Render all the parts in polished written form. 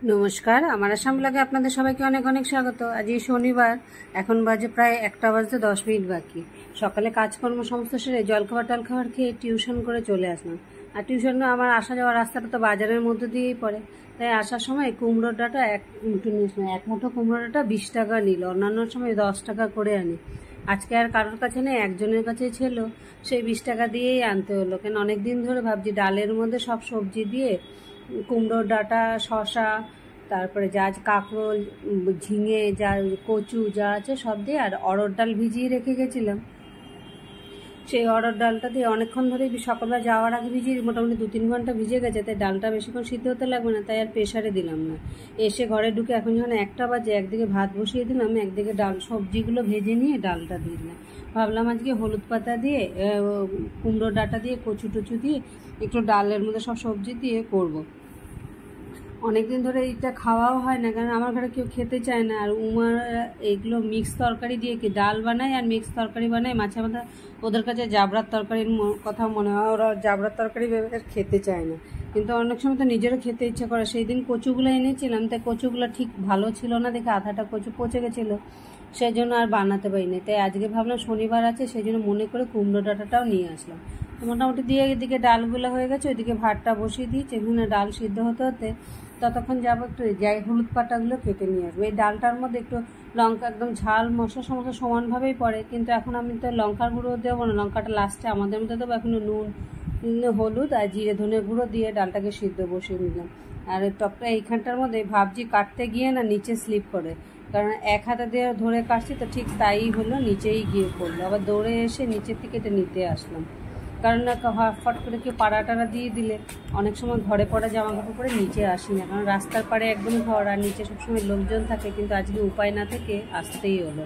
নমস্কার, আমার আসাম ব্লগে আপনাদের সবাইকে অনেক অনেক স্বাগত। আজকে শনিবার, এখন বাজে প্রায় 1টা বাজতে 10 মিনিট বাকি। সকালে কাজকর্ম সমস্ত সেরে জলখাবার খেয়ে টিউশন করে চলে আসলাম। আর টিউশনে আমার আসা যাওয়ার রাস্তাটা তো বাজারের মধ্যে দিয়েই পড়ে, তাই আসার সময় কুমড়োর ডাঁটা এক মুঠো কুমড়োর ডাঁটা 20 টাকা নিল। অন্যান্য সময় 10 টাকা করে আনি। আজকে আর কারোর কাছে নেই, একজনের কাছে ছিল, সেই 20 টাকা দিয়েই আনতে হলো। কেন অনেকদিন ধরে ভাবছি ডালের মধ্যে সব সবজি দিয়ে কুমড়োর ডাঁটা, শশা, তারপরে যা কাঁকরোল, ঝিঙে, যা কচু যা আছে সব দিয়ে, আর অড়হর ডাল ভিজিয়ে রেখে গেছিলাম। সেই অড়হর ডালটা দিয়ে অনেকক্ষণ ধরে সকালবেলা যাওয়ার আগে ভিজিয়ে, মোটামুটি 2-3 ঘন্টা ভিজে গেছে, তাই ডালটা বেশিক্ষণ সিদ্ধ হতে লাগবে না, তাই আর প্রেশারে দিলাম না। এসে ঘরে ঢুকে এখন যখন 1টা বাজে, একদিকে ভাত বসিয়ে দিলাম, একদিকে ডাল সবজিগুলো ভেজে নিয়ে ডালটা দিয়ে দিলাম। ভাবলাম আজকে হলুদ পাতা দিয়ে, কুমড়ো ডাঁটা দিয়ে, কচু টচু দিয়ে একটু ডালের মধ্যে সব সবজি দিয়ে করবো। অনেকদিন ধরে এইটা খাওয়াও হয় না, কারণ আমার ঘরে কেউ খেতে চায় না। আর উমার এগুলো মিক্স তরকারি দিয়ে কি ডাল বানায় আর মিক্স তরকারি বানায়, মাঝে মাঝে ওদের কাছে জাবড়ার তরকারির কথা মনে হয়, ওরা জাবড়ার তরকারি ভেবে খেতে চায় না। কিন্তু অনেক সময় তো নিজেরও খেতে ইচ্ছে করে। সেই দিন কচুগুলো এনেছিলাম, তাই কচুগুলো ঠিক ভালো ছিল না দেখে আধাটা কচু পচে গেছিলো, সেই জন্য আর বানাতে পারিনি। তাই আজকে ভাবলাম শনিবার আছে, সেই জন্য মনে করে কুমড়ো ডাঁটাটাও নিয়ে আসলাম। মোটামুটি দিয়ে এদিকে ডালগুলো হয়ে গেছে, ওইদিকে ভাতটা বসিয়ে দিয়েছি। এখানে ডাল সিদ্ধ হতে হতে ততক্ষণ যাবো একটু যাই হলুদ পাতাগুলো কেটে নিয়ে আসবো। এই ডালটার মধ্যে একটু লঙ্কা, একদম ঝাল মশলা সমস্ত সমানভাবেই পড়ে, কিন্তু এখন আমি তো লঙ্কার গুঁড়ো দেবো না, লঙ্কাটা লাস্টে আমাদের মধ্যে দেবো। এখন নুন, হলুদ আর জিরে ধনে গুঁড়ো দিয়ে ডালটাকে সিদ্ধ বসিয়ে নিলাম। আর টকটা এইখানটার মধ্যে ভাবছি কাটতে গিয়ে না নিচে স্লিপ করে, কারণ এক হাতে দিয়ে ধরে কাটছি তো ঠিক তাই হলো, নিচেই গিয়ে পড়লো। আবার দৌড়ে এসে নিচের থেকে এটা নিতে আসলাম, কারণ না ফট করে কেউ পাড়া টাড়া দিয়ে দিলে অনেক সময় ঘরে পড়া জামা কাপড় পরে নিচে আসি না, কারণ রাস্তার পাড়ে একদম ঘর আর নিচে সবসময় লোকজন থাকে। কিন্তু আজকে উপায় না থেকে আসতেই হলো।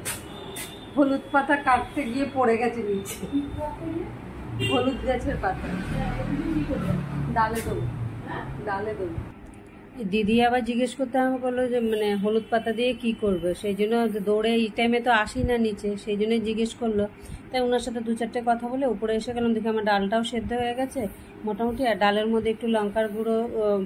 হলুদ পাতা কাটতে গিয়ে পড়ে গেছে নিচে, হলুদ গাছের পাতা। ডালে দেবো, ডালে দেবো। দিদি আবার জিজ্ঞেস করতে আমাকে বললো যে হলুদ পাতা দিয়ে কি করবে, সেই জন্য দৌড়ে এই টাইমে তো আসি না নিচে, সেই জন্যই জিজ্ঞেস করলো। তাই ওনার সাথে 2-4টে কথা বলে উপরে এসে গেলাম, দেখি আমার ডালটাও সেদ্ধ হয়ে গেছে মোটামুটি। আর ডালের মধ্যে একটু লঙ্কার গুঁড়ো,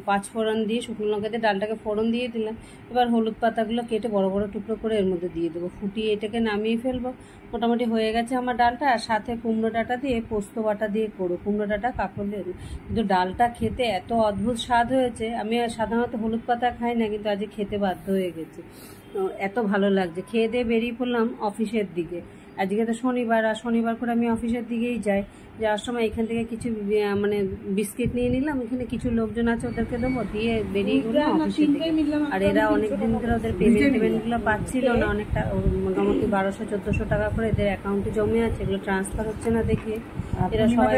5 ফোড়ন দিয়ে, শুকনো লঙ্কা দিয়ে ডালটাকে ফোড়ন দিয়ে দিলাম। এবার হলুদ পাতাগুলো কেটে বড় বড় টুকরো করে এর মধ্যে দিয়ে দেবো, ফুটিয়ে এটাকে নামিয়ে ফেলবো। মোটামুটি হয়ে গেছে আমার ডালটা। আর সাথে কুমড়ো ডাঁটা দিয়ে পোস্ত বাটা দিয়ে করো, কুমড়ো ডাঁটা কাঁকরোল দিয়ে। কিন্তু ডালটা খেতে এত অদ্ভুত স্বাদ হয়েছে, আমি সাধারণত হলুদ পাতা খাই না, কিন্তু আজকে খেতে বাধ্য হয়ে গেছি, এত ভালো লাগছে। খেয়ে দিয়ে বেরিয়ে পড়লাম অফিসের দিকে। আজকে তো শনিবার, আর শনিবার করে আমি অফিসের দিকেই যাই। যাওয়ার সময় এখান থেকে কিছু বিস্কিট নিয়ে নিলাম, এখানে কিছু লোকজন আছে ওদেরকে দেবো, দিয়ে বেরিয়ে গেলাম অফিসের দিকে। আর এরা অনেকদিন ধরে ওদের পেমেন্টগুলো পাচ্ছিল না, অনেকটা মোটামুটি 1200-1400 টাকা করে এদের অ্যাকাউন্টে জমে আছে, এগুলো ট্রান্সফার হচ্ছে না দেখে এরা সবাই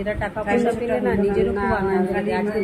এরা টাকা পয়সা পেলে না নিজেরও খুব আনন্দ লাগে। আজকে